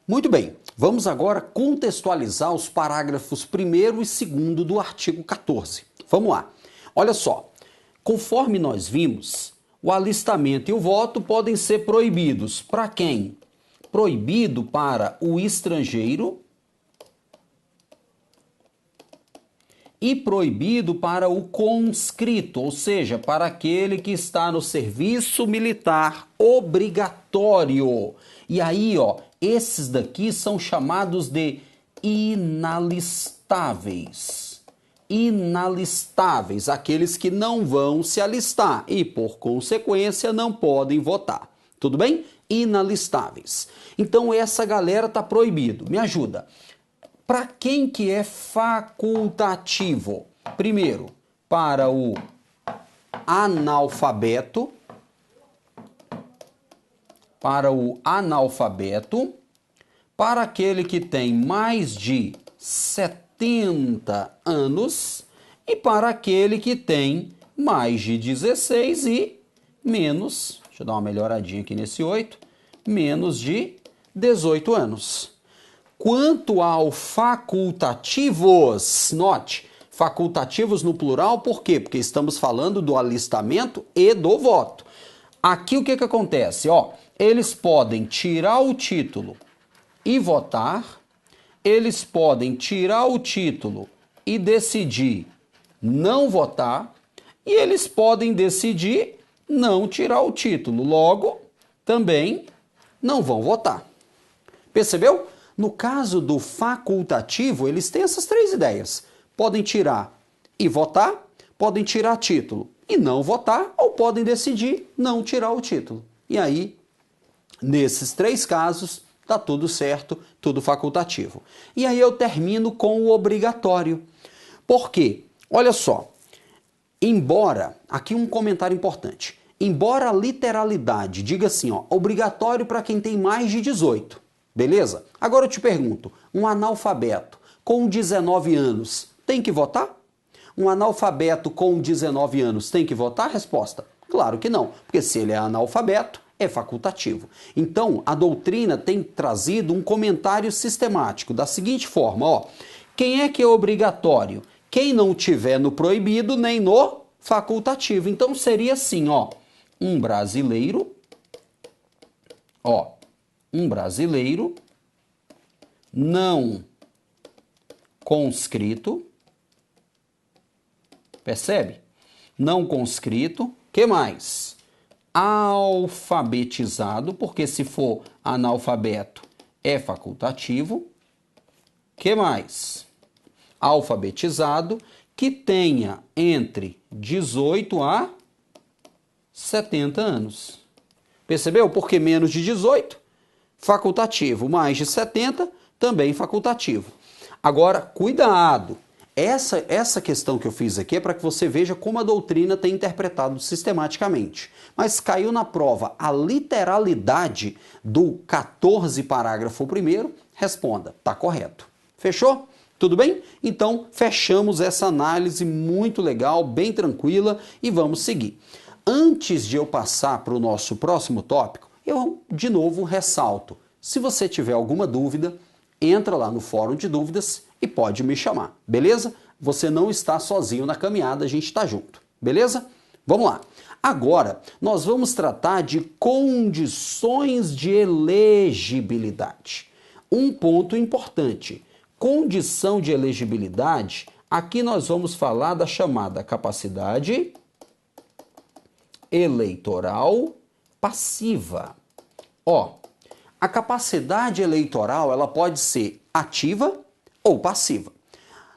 Muito bem, vamos agora contextualizar os parágrafos 1º e 2º do artigo 14. Vamos lá. Olha só, conforme nós vimos, o alistamento e o voto podem ser proibidos. Para quem? Proibido para o estrangeiro e proibido para o conscrito, ou seja, para aquele que está no serviço militar obrigatório. E aí, ó, esses daqui são chamados de inalistáveis. Inalistáveis, aqueles que não vão se alistar e, por consequência, não podem votar. Tudo bem? Inalistáveis. Então, essa galera tá proibido. Me ajuda. Para quem que é facultativo? Primeiro, para o analfabeto. Para o analfabeto. Para aquele que tem mais de 70 anos. E para aquele que tem mais de 16 e menos, deixa eu dar uma melhoradinha aqui nesse 8, menos de 18 anos. Quanto ao facultativos, note, facultativos no plural, por quê? Porque estamos falando do alistamento e do voto. Aqui o que acontece? Ó, eles podem tirar o título e votar, eles podem tirar o título e decidir não votar, e eles podem decidir não tirar o título, logo também não vão votar. Percebeu? No caso do facultativo, eles têm essas três ideias. Podem tirar e votar, podem tirar título e não votar, ou podem decidir não tirar o título. E aí, nesses três casos, tá tudo certo, tudo facultativo. E aí eu termino com o obrigatório. Por quê? Olha só, embora, aqui um comentário importante, embora a literalidade diga assim, ó, obrigatório para quem tem mais de 18, beleza? Agora eu te pergunto, um analfabeto com 19 anos tem que votar? Um analfabeto com 19 anos tem que votar? Resposta, claro que não, porque se ele é analfabeto, é facultativo. Então, a doutrina tem trazido um comentário sistemático da seguinte forma, ó, quem é que é obrigatório? Quem não tiver no proibido nem no facultativo. Então, seria assim, ó, um brasileiro não conscrito, percebe? Não conscrito, que mais? Alfabetizado, porque se for analfabeto é facultativo, que mais? Alfabetizado, que tenha entre 18 a 70 anos. Percebeu? Porque menos de 18, facultativo, mais de 70, também facultativo. Agora, cuidado! Essa questão que eu fiz aqui é para que você veja como a doutrina tem interpretado sistematicamente. Mas caiu na prova a literalidade do 14, parágrafo 1º, responda, tá correto. Fechou? Tudo bem? Então, fechamos essa análise muito legal, bem tranquila e vamos seguir. Antes de eu passar para o nosso próximo tópico, eu de novo ressalto. Se você tiver alguma dúvida, entra lá no fórum de dúvidas e pode me chamar, beleza? Você não está sozinho na caminhada, a gente está junto, beleza? Vamos lá. Agora, nós vamos tratar de condições de elegibilidade. Um ponto importante. Condição de elegibilidade, aqui nós vamos falar da chamada capacidade eleitoral passiva. Ó, a capacidade eleitoral, ela pode ser ativa ou passiva.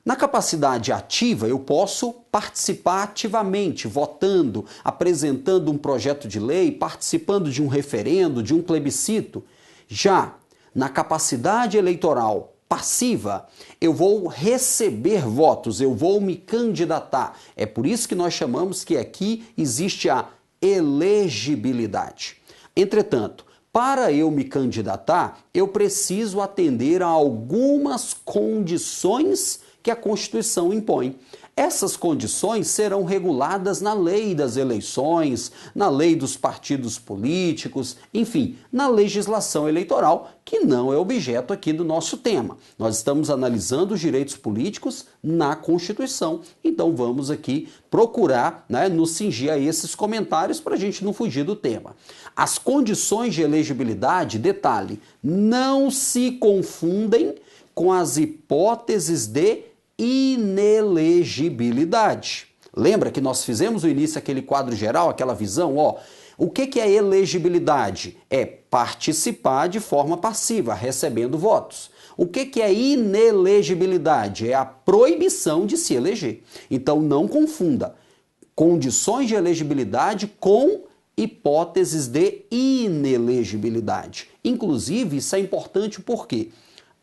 Na capacidade ativa, eu posso participar ativamente, votando, apresentando um projeto de lei, participando de um referendo, de um plebiscito. Já na capacidade eleitoral passiva, eu vou receber votos, eu vou me candidatar. É por isso que nós chamamos que aqui existe a elegibilidade. Entretanto, para eu me candidatar, eu preciso atender a algumas condições que a Constituição impõe. Essas condições serão reguladas na lei das eleições, na lei dos partidos políticos, enfim, na legislação eleitoral, que não é objeto aqui do nosso tema. Nós estamos analisando os direitos políticos na Constituição, então vamos aqui procurar, né, nos cingir a esses comentários para a gente não fugir do tema. As condições de elegibilidade, detalhe, não se confundem com as hipóteses de inelegibilidade. Lembra que nós fizemos no início aquele quadro geral, aquela visão, ó? O que é elegibilidade? É participar de forma passiva, recebendo votos. O que é inelegibilidade? É a proibição de se eleger. Então não confunda condições de elegibilidade com hipóteses de inelegibilidade. Inclusive, isso é importante porque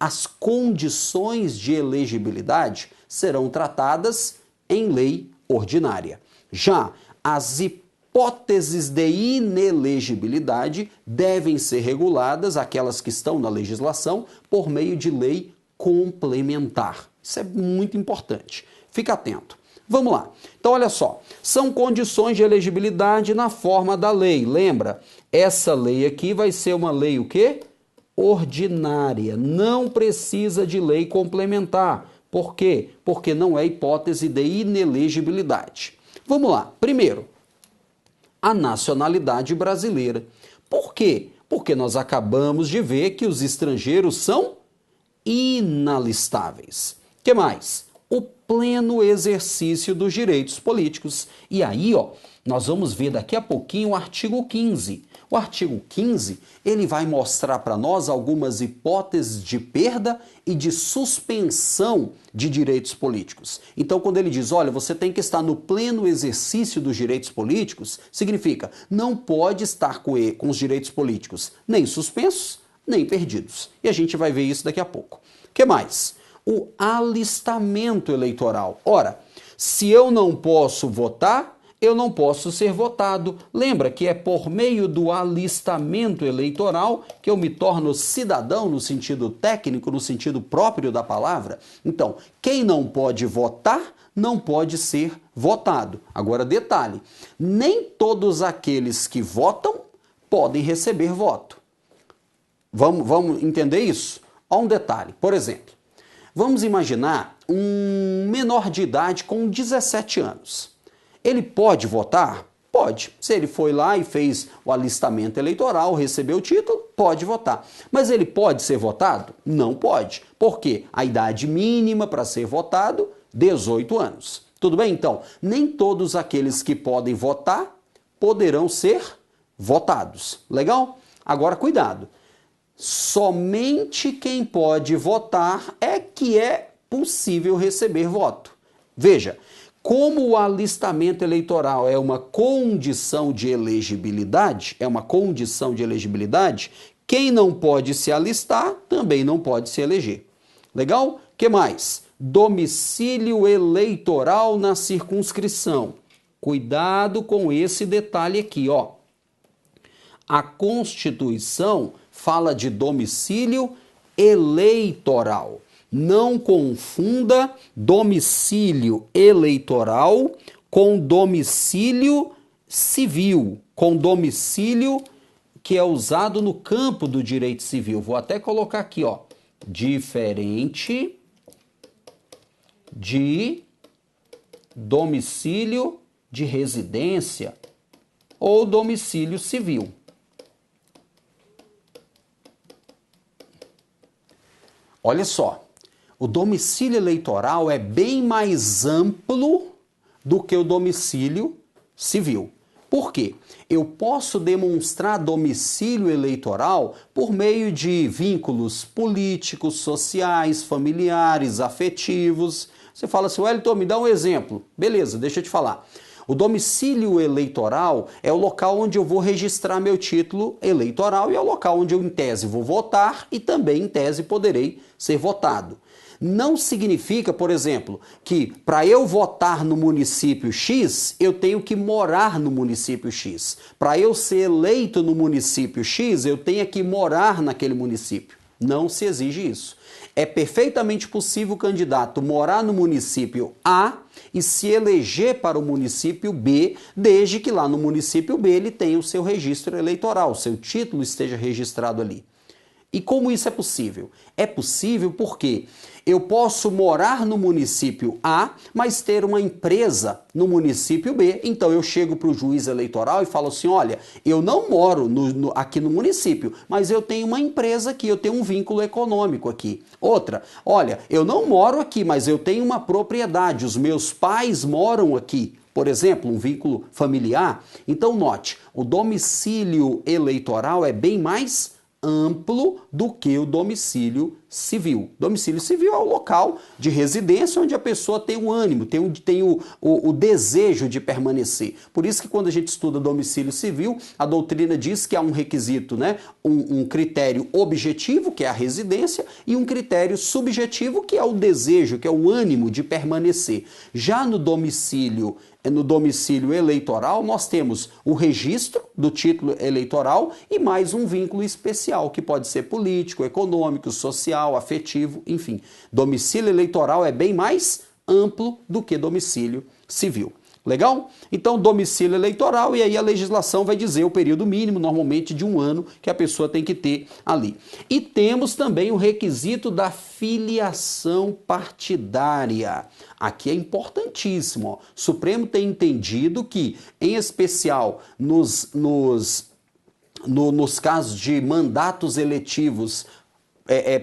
as condições de elegibilidade serão tratadas em lei ordinária. Já as hipóteses de inelegibilidade devem ser reguladas, aquelas que estão na legislação, por meio de lei complementar. Isso é muito importante. Fica atento. Vamos lá. Então, olha só. São condições de elegibilidade na forma da lei. Lembra? Essa lei aqui vai ser uma lei o quê? Ordinária. Não precisa de lei complementar. Por quê? Porque não é hipótese de inelegibilidade. Vamos lá. Primeiro, a nacionalidade brasileira. Por quê? Porque nós acabamos de ver que os estrangeiros são inalistáveis. O que mais? O pleno exercício dos direitos políticos. E aí, ó, nós vamos ver daqui a pouquinho o artigo 15. O artigo 15, ele vai mostrar para nós algumas hipóteses de perda e de suspensão de direitos políticos. Então, quando ele diz, olha, você tem que estar no pleno exercício dos direitos políticos, significa, não pode estar com os direitos políticos nem suspensos, nem perdidos. E a gente vai ver isso daqui a pouco. O que mais? O alistamento eleitoral. Ora, se eu não posso votar, eu não posso ser votado. Lembra que é por meio do alistamento eleitoral que eu me torno cidadão no sentido técnico, no sentido próprio da palavra? Então, quem não pode votar, não pode ser votado. Agora, detalhe, nem todos aqueles que votam podem receber voto. Vamos entender isso? Olha um detalhe, por exemplo, vamos imaginar um menor de idade com 17 anos. Ele pode votar? Pode. Se ele foi lá e fez o alistamento eleitoral, recebeu o título, pode votar. Mas ele pode ser votado? Não pode. Por quê? A idade mínima para ser votado, 18 anos. Tudo bem? Então, nem todos aqueles que podem votar poderão ser votados. Legal? Agora, cuidado. Somente quem pode votar é que é possível receber voto. Veja, como o alistamento eleitoral é uma condição de elegibilidade, quem não pode se alistar também não pode se eleger. Legal? O que mais? Domicílio eleitoral na circunscrição. Cuidado com esse detalhe aqui, ó. A Constituição fala de domicílio eleitoral. Não confunda domicílio eleitoral com domicílio civil, com domicílio que é usado no campo do direito civil. Vou até colocar aqui, ó, diferente de domicílio de residência ou domicílio civil. Olha só. O domicílio eleitoral é bem mais amplo do que o domicílio civil. Por quê? Eu posso demonstrar domicílio eleitoral por meio de vínculos políticos, sociais, familiares, afetivos. Você fala assim, Wellington, me dá um exemplo. Beleza, deixa eu te falar. O domicílio eleitoral é o local onde eu vou registrar meu título eleitoral e é o local onde eu, em tese, vou votar e também, em tese, poderei ser votado. Não significa, por exemplo, que para eu votar no município X, eu tenho que morar no município X. Para eu ser eleito no município X, eu tenho que morar naquele município. Não se exige isso. É perfeitamente possível o candidato morar no município A e se eleger para o município B, desde que lá no município B ele tenha o seu registro eleitoral, o seu título esteja registrado ali. E como isso é possível? É possível porque eu posso morar no município A, mas ter uma empresa no município B. Então eu chego para o juiz eleitoral e falo assim, olha, eu não moro aqui no município, mas eu tenho uma empresa aqui, eu tenho um vínculo econômico aqui. Outra, olha, eu não moro aqui, mas eu tenho uma propriedade, os meus pais moram aqui. Por exemplo, um vínculo familiar. Então note, o domicílio eleitoral é bem mais amplo do que o domicílio civil. Domicílio civil é o local de residência onde a pessoa tem o ânimo, tem o desejo de permanecer. Por isso que quando a gente estuda domicílio civil, a doutrina diz que há um requisito, né? Um critério objetivo, que é a residência, e um critério subjetivo, que é o desejo, que é o ânimo de permanecer. Já no domicílio eleitoral, nós temos o registro do título eleitoral e mais um vínculo especial, que pode ser político, econômico, social, afetivo, enfim. Domicílio eleitoral é bem mais amplo do que domicílio civil. Legal? Então, domicílio eleitoral, e aí a legislação vai dizer o período mínimo, normalmente de 1 ano, que a pessoa tem que ter ali. E temos também o requisito da filiação partidária. Aqui é importantíssimo. Ó. O Supremo tem entendido que, em especial nos casos de mandatos eletivos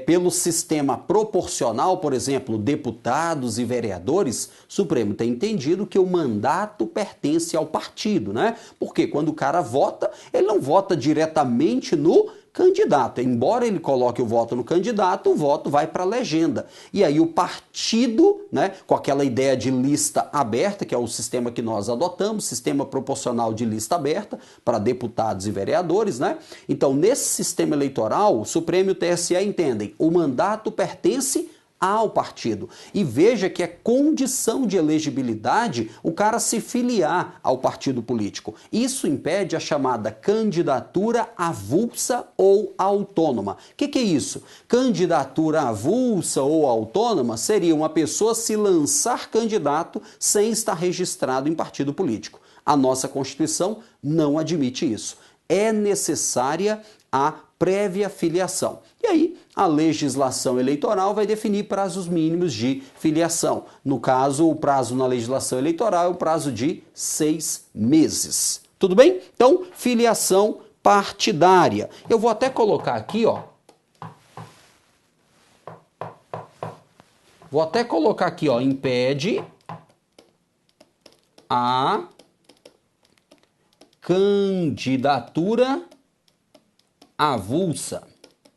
pelo sistema proporcional, por exemplo, deputados e vereadores, o Supremo tem entendido que o mandato pertence ao partido, né? Porque quando o cara vota, ele não vota diretamente no candidato. Embora ele coloque o voto no candidato, o voto vai para a legenda. E aí o partido, né, com aquela ideia de lista aberta, que é o sistema que nós adotamos, sistema proporcional de lista aberta para deputados e vereadores, né? Então, nesse sistema eleitoral, o Supremo e o TSE entendem, o mandato pertence ao partido. E veja que é condição de elegibilidade o cara se filiar ao partido político. Isso impede a chamada candidatura avulsa ou autônoma. O que é isso? Candidatura avulsa ou autônoma seria uma pessoa se lançar candidato sem estar registrado em partido político. A nossa Constituição não admite isso. É necessária a prévia filiação. E aí, a legislação eleitoral vai definir prazos mínimos de filiação. No caso, o prazo na legislação eleitoral é o prazo de 6 meses. Tudo bem? Então, filiação partidária. Eu vou até colocar aqui, ó. Vou até colocar aqui, ó, impede a candidatura avulsa.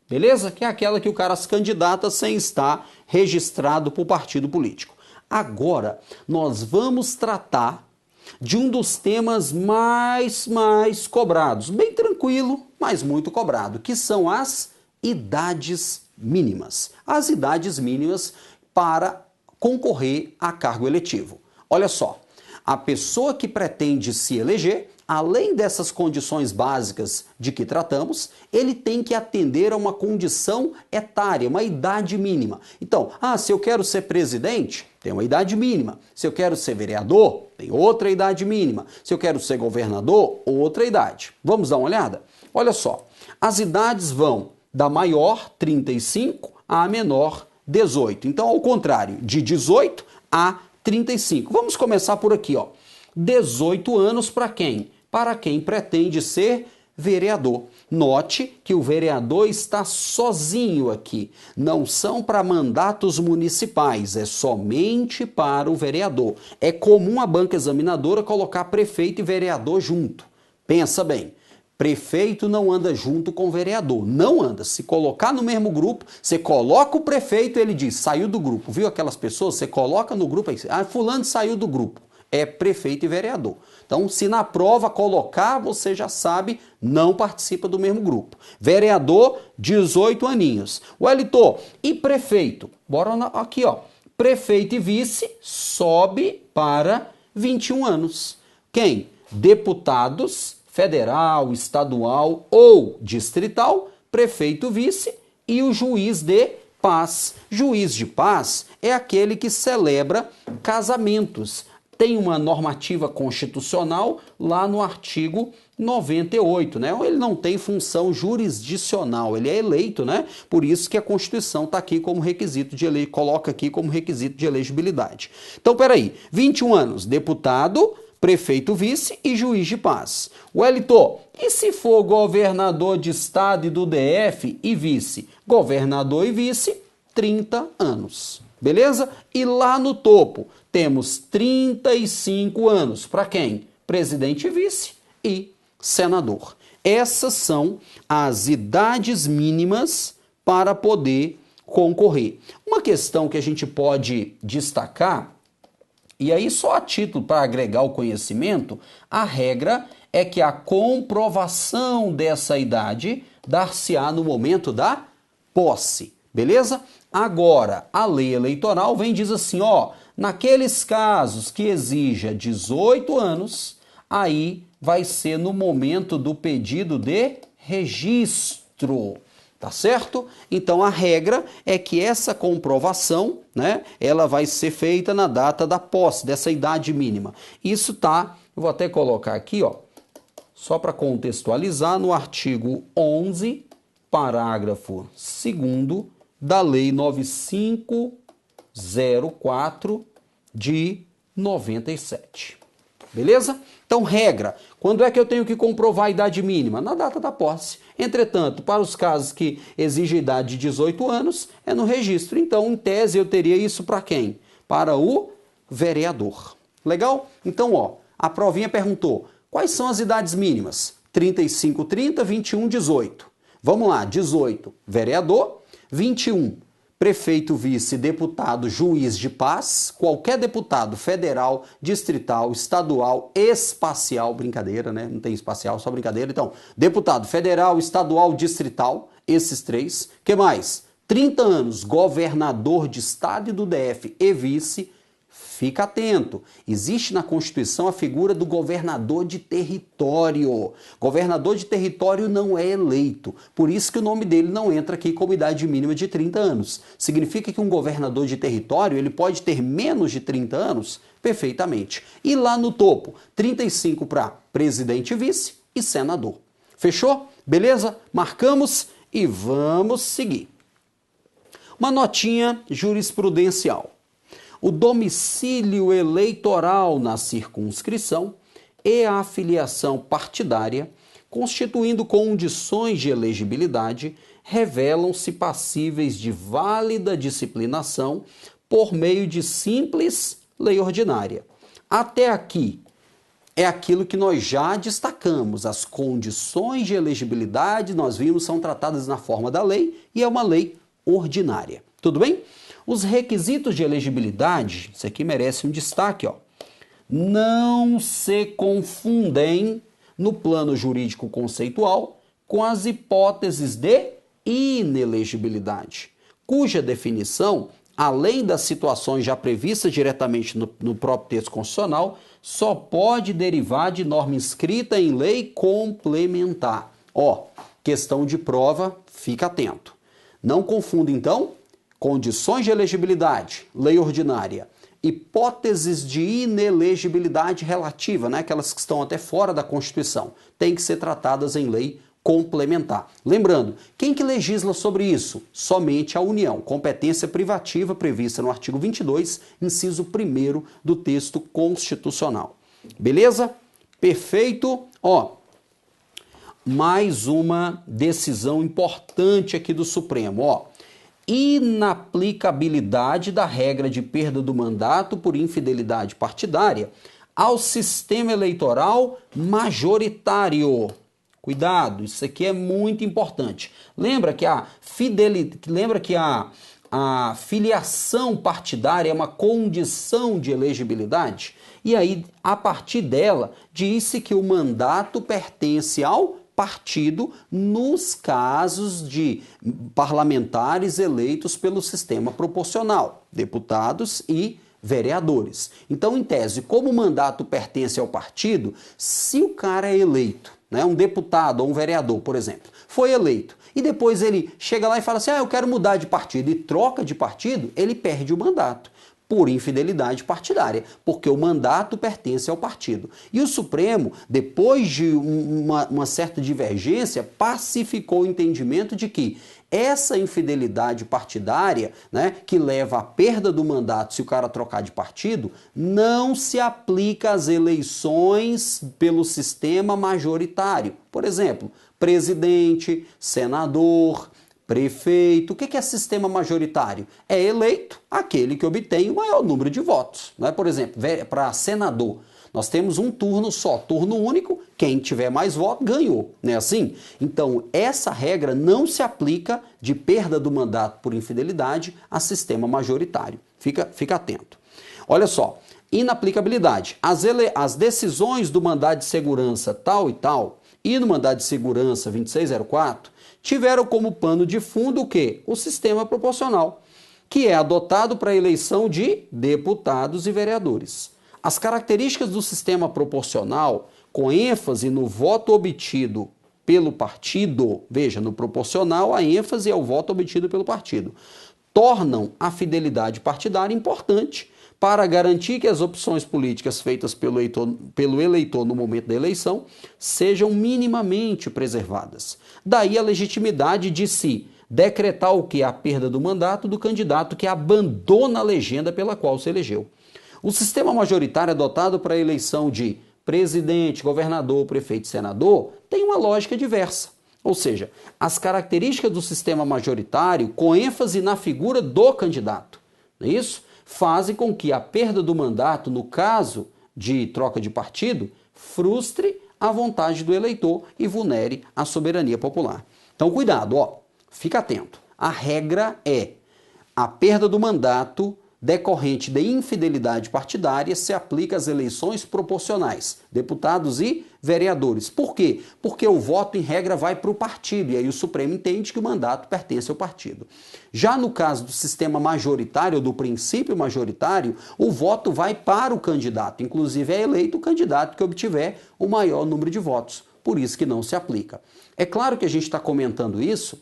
Beleza? Que é aquela que o cara se candidata sem estar registrado para o partido político. Agora, nós vamos tratar de um dos temas mais cobrados. Bem tranquilo, mas muito cobrado, que são as idades mínimas. As idades mínimas para concorrer a cargo eletivo. Olha só, a pessoa que pretende se eleger, além dessas condições básicas de que tratamos, ele tem que atender a uma condição etária, uma idade mínima. Então, se eu quero ser presidente, tem uma idade mínima. Se eu quero ser vereador, tem outra idade mínima. Se eu quero ser governador, outra idade. Vamos dar uma olhada? Olha só, as idades vão da maior, 35, à menor, 18. Então, ao contrário, de 18 a 35. Vamos começar por aqui, ó. 18 anos para quem? Para quem pretende ser vereador. Note que o vereador está sozinho aqui. Não são para mandatos municipais, é somente para o vereador. É comum a banca examinadora colocar prefeito e vereador junto. Pensa bem. Prefeito não anda junto com o vereador, não anda. Se colocar no mesmo grupo, você coloca o prefeito, ele diz, saiu do grupo. Viu aquelas pessoas? Você coloca no grupo, aí, fulano saiu do grupo. É prefeito e vereador. Então, se na prova colocar, você já sabe, não participa do mesmo grupo. Vereador, 18 aninhos. Wellington, e prefeito? Bora aqui, ó. Prefeito e vice sobe para 21 anos. Quem? Deputados, federal, estadual ou distrital, prefeito, vice e o juiz de paz. Juiz de paz é aquele que celebra casamentos. Tem uma normativa constitucional lá no artigo 98, né? Ele não tem função jurisdicional, ele é eleito, né? Por isso que a Constituição está aqui como requisito de elegibilidade, coloca aqui como requisito de elegibilidade. Então, peraí, 21 anos, deputado, prefeito vice e juiz de paz. Wellington, e se for governador de estado e do DF e vice? Governador e vice, 30 anos. Beleza? E lá no topo temos 35 anos. Para quem? Presidente e vice e senador. Essas são as idades mínimas para poder concorrer. Uma questão que a gente pode destacar, e aí só a título para agregar o conhecimento, a regra é que a comprovação dessa idade dar-se-á no momento da posse. Beleza? Agora, a lei eleitoral vem e diz assim, ó, naqueles casos que exija 18 anos, aí vai ser no momento do pedido de registro, tá certo? Então, a regra é que essa comprovação, né, ela vai ser feita na data da posse, dessa idade mínima. Isso tá, eu vou até colocar aqui, ó, só para contextualizar, no artigo 11, parágrafo 2º, da Lei 9504 de 97. Beleza? Então, regra. Quando é que eu tenho que comprovar a idade mínima? Na data da posse. Entretanto, para os casos que exigem idade de 18 anos, é no registro. Então, em tese, eu teria isso para quem? Para o vereador. Legal? Então, ó, a provinha perguntou, quais são as idades mínimas? 35, 30, 21, 18. Vamos lá, 18, vereador. 21, prefeito, vice, deputado, juiz de paz, qualquer deputado federal, distrital, estadual, espacial, brincadeira, né? Não tem espacial, só brincadeira. Então, deputado federal, estadual, distrital, esses três. Que mais? 30 anos, governador de estado e do DF e vice. Fica atento, existe na Constituição a figura do governador de território. Governador de território não é eleito, por isso que o nome dele não entra aqui como idade mínima de 30 anos. Significa que um governador de território ele pode ter menos de 30 anos? Perfeitamente. E lá no topo, 35 para presidente, vice e senador. Fechou? Beleza? Marcamos e vamos seguir. Uma notinha jurisprudencial. O domicílio eleitoral na circunscrição e a afiliação partidária, constituindo condições de elegibilidade, revelam-se passíveis de válida disciplinação por meio de simples lei ordinária. Até aqui é aquilo que nós já destacamos. As condições de elegibilidade, nós vimos, são tratadas na forma da lei e é uma lei ordinária. Tudo bem? Os requisitos de elegibilidade, isso aqui merece um destaque, ó. Não se confundem no plano jurídico conceitual com as hipóteses de inelegibilidade, cuja definição, além das situações já previstas diretamente no próprio texto constitucional, só pode derivar de norma inscrita em lei complementar. Ó, questão de prova, fica atento. Não confunda, então, condições de elegibilidade, lei ordinária, hipóteses de inelegibilidade relativa, né? Aquelas que estão até fora da Constituição, têm que ser tratadas em lei complementar. Lembrando, quem que legisla sobre isso? Somente a União, competência privativa prevista no artigo 22, inciso 1º do texto constitucional. Beleza? Perfeito? Ó, mais uma decisão importante aqui do Supremo, ó. Inaplicabilidade da regra de perda do mandato por infidelidade partidária ao sistema eleitoral majoritário. Cuidado, isso aqui é muito importante. Lembra que a filiação partidária é uma condição de elegibilidade? E aí, a partir dela, disse que o mandato pertence ao partido nos casos de parlamentares eleitos pelo sistema proporcional, deputados e vereadores. Então, em tese, como o mandato pertence ao partido, se o cara é eleito né, um deputado ou um vereador, por exemplo, foi eleito, e depois ele chega lá e fala assim, eu quero mudar de partido, e troca de partido, ele perde o mandato por infidelidade partidária, porque o mandato pertence ao partido. E o Supremo, depois de uma certa divergência, pacificou o entendimento de que essa infidelidade partidária, né, que leva à perda do mandato se o cara trocar de partido, não se aplica às eleições pelo sistema majoritário. Por exemplo, presidente, senador, prefeito. O que é sistema majoritário? É eleito aquele que obtém o maior número de votos. Não é? Por exemplo, para senador, nós temos um turno só, turno único, quem tiver mais votos ganhou, não é assim? Então, essa regra não se aplica de perda do mandato por infidelidade a sistema majoritário. Fica atento. Olha só, inaplicabilidade. As decisões do mandado de segurança tal e tal e no mandado de segurança 2604 tiveram como pano de fundo o quê? O sistema proporcional, que é adotado para a eleição de deputados e vereadores. As características do sistema proporcional, com ênfase no voto obtido pelo partido, veja, no proporcional a ênfase é o voto obtido pelo partido, tornam a fidelidade partidária importante para garantir que as opções políticas feitas pelo eleitor no momento da eleição sejam minimamente preservadas. Daí a legitimidade de se decretar o que? A perda do mandato do candidato que abandona a legenda pela qual se elegeu. O sistema majoritário adotado para a eleição de presidente, governador, prefeito e senador tem uma lógica diversa. Ou seja, as características do sistema majoritário, com ênfase na figura do candidato, não é isso? Fazem com que a perda do mandato, no caso de troca de partido, frustre a vontade do eleitor e vulnere a soberania popular. Então, cuidado, fica atento. A regra é a perda do mandato decorrente de infidelidade partidária se aplica às eleições proporcionais, deputados e vereadores. Por quê? Porque o voto, em regra, vai para o partido, e aí o Supremo entende que o mandato pertence ao partido. Já no caso do sistema majoritário, ou do princípio majoritário, o voto vai para o candidato, inclusive é eleito o candidato que obtiver o maior número de votos, por isso que não se aplica. É claro que a gente está comentando isso,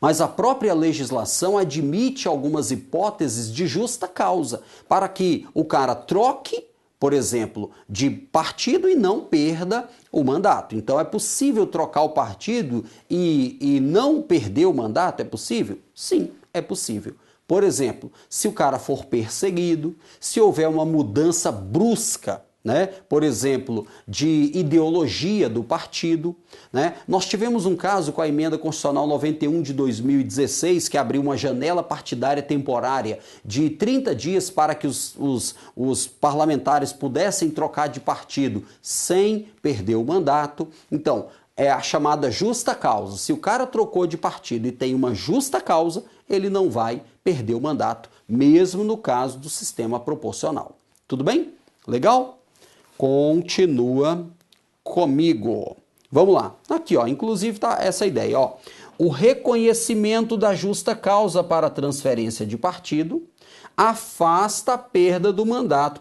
mas a própria legislação admite algumas hipóteses de justa causa para que o cara troque, por exemplo, de partido e não perda o mandato. Então é possível trocar o partido e não perder o mandato? É possível? Sim, é possível. Por exemplo, se o cara for perseguido, se houver uma mudança brusca, né, por exemplo, de ideologia do partido, né? Nós tivemos um caso com a emenda constitucional 91 de 2016, que abriu uma janela partidária temporária de 30 dias para que os parlamentares pudessem trocar de partido sem perder o mandato. Então, é a chamada justa causa. Se o cara trocou de partido e tem uma justa causa, ele não vai perder o mandato, mesmo no caso do sistema proporcional. Tudo bem? Legal? Continua comigo. Vamos lá. Aqui, inclusive tá essa ideia, O reconhecimento da justa causa para a transferência de partido afasta a perda do mandato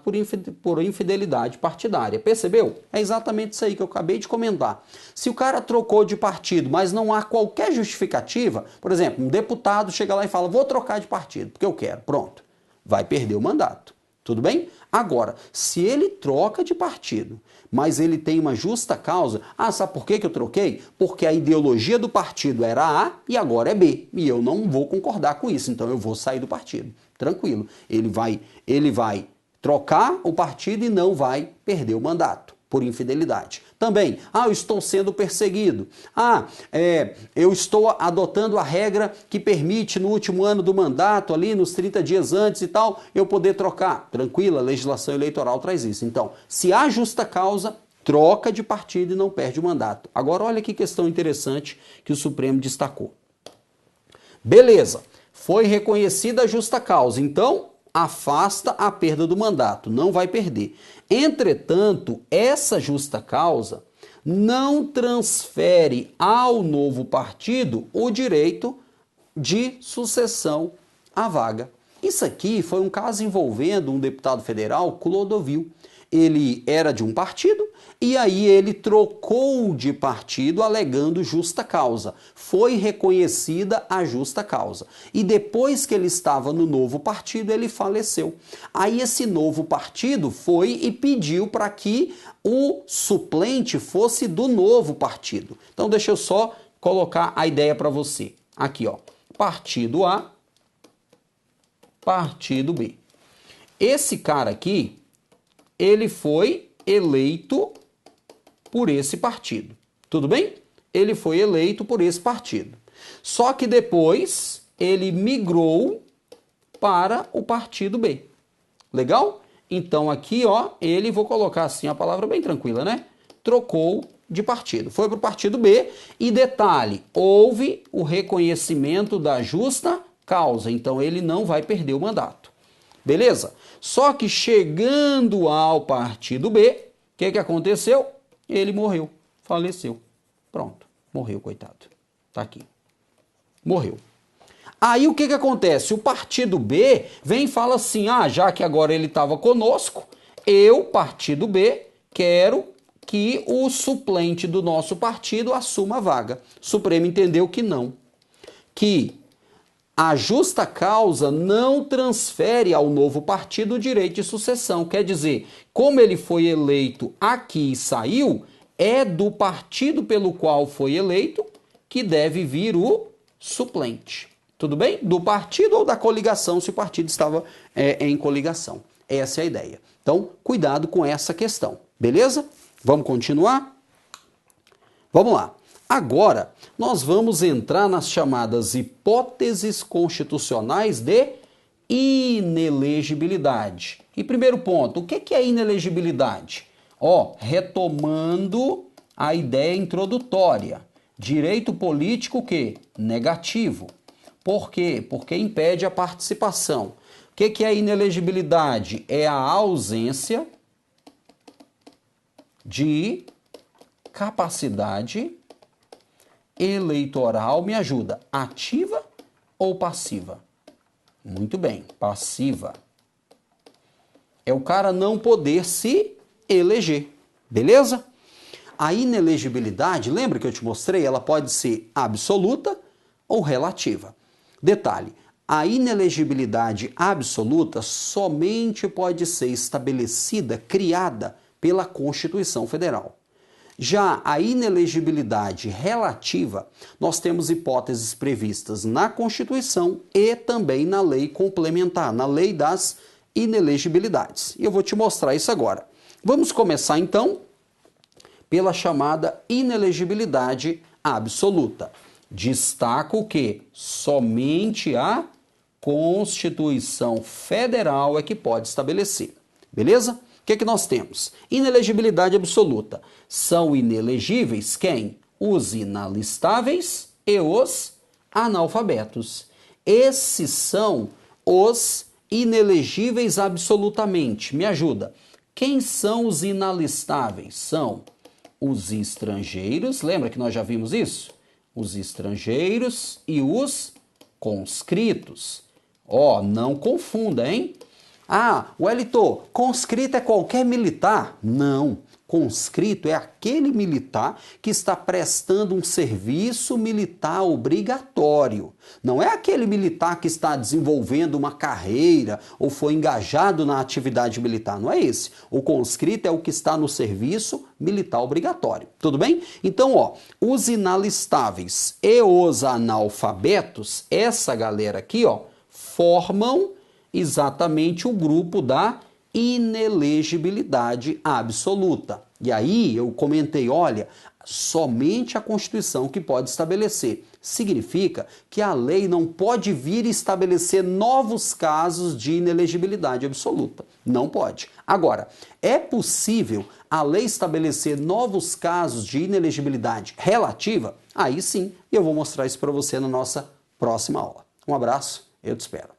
por infidelidade partidária. Percebeu? É exatamente isso aí que eu acabei de comentar. Se o cara trocou de partido, mas não há qualquer justificativa, por exemplo, um deputado chega lá e fala, vou trocar de partido, porque eu quero, pronto, vai perder o mandato. Tudo bem? Agora, se ele troca de partido, mas ele tem uma justa causa, sabe por que eu troquei? Porque a ideologia do partido era A e agora é B, e eu não vou concordar com isso, então eu vou sair do partido. Tranquilo, ele vai trocar o partido e não vai perder o mandato por infidelidade. Também, eu estou sendo perseguido. Eu estou adotando a regra que permite no último ano do mandato, ali nos 30 dias antes e tal, eu poder trocar. Tranquilo, a legislação eleitoral traz isso. Então, se há justa causa, troca de partido e não perde o mandato. Agora, olha que questão interessante que o Supremo destacou. Beleza, foi reconhecida a justa causa, então afasta a perda do mandato, não vai perder. Entretanto, essa justa causa não transfere ao novo partido o direito de sucessão à vaga. Isso aqui foi um caso envolvendo um deputado federal, Clodovil. ele era de um partido e aí ele trocou de partido alegando justa causa. Foi reconhecida a justa causa. E depois que ele estava no novo partido, ele faleceu. Aí esse novo partido foi e pediu para que o suplente fosse do novo partido. Então deixa eu só colocar a ideia para você. Aqui, ó. Partido A, partido B. Esse cara aqui, ele foi eleito por esse partido. Tudo bem? Ele foi eleito por esse partido. Só que depois ele migrou para o partido B. Legal? Então aqui, ó, ele, vou colocar assim a palavra bem tranquila, né? Trocou de partido. Foi para o partido B e detalhe, houve o reconhecimento da justa causa. Então ele não vai perder o mandato. Beleza? Só que chegando ao partido B, o que aconteceu? Ele morreu, faleceu. Pronto, morreu, coitado. Tá aqui. Morreu. Aí o que acontece? O partido B vem e fala assim, já que agora ele estava conosco, eu, partido B, quero que o suplente do nosso partido assuma a vaga. O Supremo entendeu que não. Que a justa causa não transfere ao novo partido o direito de sucessão. Quer dizer, como ele foi eleito aqui e saiu, é do partido pelo qual foi eleito que deve vir o suplente. Tudo bem? Do partido ou da coligação, se o partido estava em coligação. Essa é a ideia. Então, cuidado com essa questão. Beleza? Vamos continuar? Vamos lá. Agora, nós vamos entrar nas chamadas hipóteses constitucionais de inelegibilidade. E primeiro ponto, o que é inelegibilidade? Retomando a ideia introdutória. Direito político o quê? Negativo. Por quê? Porque impede a participação. O que é inelegibilidade? É a ausência de capacidade eleitoral, me ajuda, ativa ou passiva? Muito bem, passiva. É o cara não poder se eleger, beleza? A inelegibilidade, lembra que eu te mostrei? Ela pode ser absoluta ou relativa. Detalhe, a inelegibilidade absoluta somente pode ser estabelecida, criada pela Constituição Federal. Já a inelegibilidade relativa, nós temos hipóteses previstas na Constituição e também na lei complementar, na lei das inelegibilidades. E eu vou te mostrar isso agora. Vamos começar então pela chamada inelegibilidade absoluta. Destaco que somente a Constituição Federal é que pode estabelecer. Beleza? O que nós temos? Inelegibilidade absoluta. São inelegíveis quem? Os inalistáveis e os analfabetos. Esses são os inelegíveis absolutamente. Me ajuda. Quem são os inalistáveis? São os estrangeiros. Lembra que nós já vimos isso? Os estrangeiros e os conscritos. Não confunda, hein? Wellington, conscrito é qualquer militar? Não. Conscrito é aquele militar que está prestando um serviço militar obrigatório. Não é aquele militar que está desenvolvendo uma carreira ou foi engajado na atividade militar. Não é esse. O conscrito é o que está no serviço militar obrigatório. Tudo bem? Então, os inalistáveis e os analfabetos, essa galera aqui, formam exatamente o grupo da inelegibilidade absoluta. E aí eu comentei, olha, somente a Constituição que pode estabelecer. Significa que a lei não pode vir estabelecer novos casos de inelegibilidade absoluta. Não pode. Agora, é possível a lei estabelecer novos casos de inelegibilidade relativa? Aí sim, eu vou mostrar isso para você na nossa próxima aula. Um abraço, eu te espero.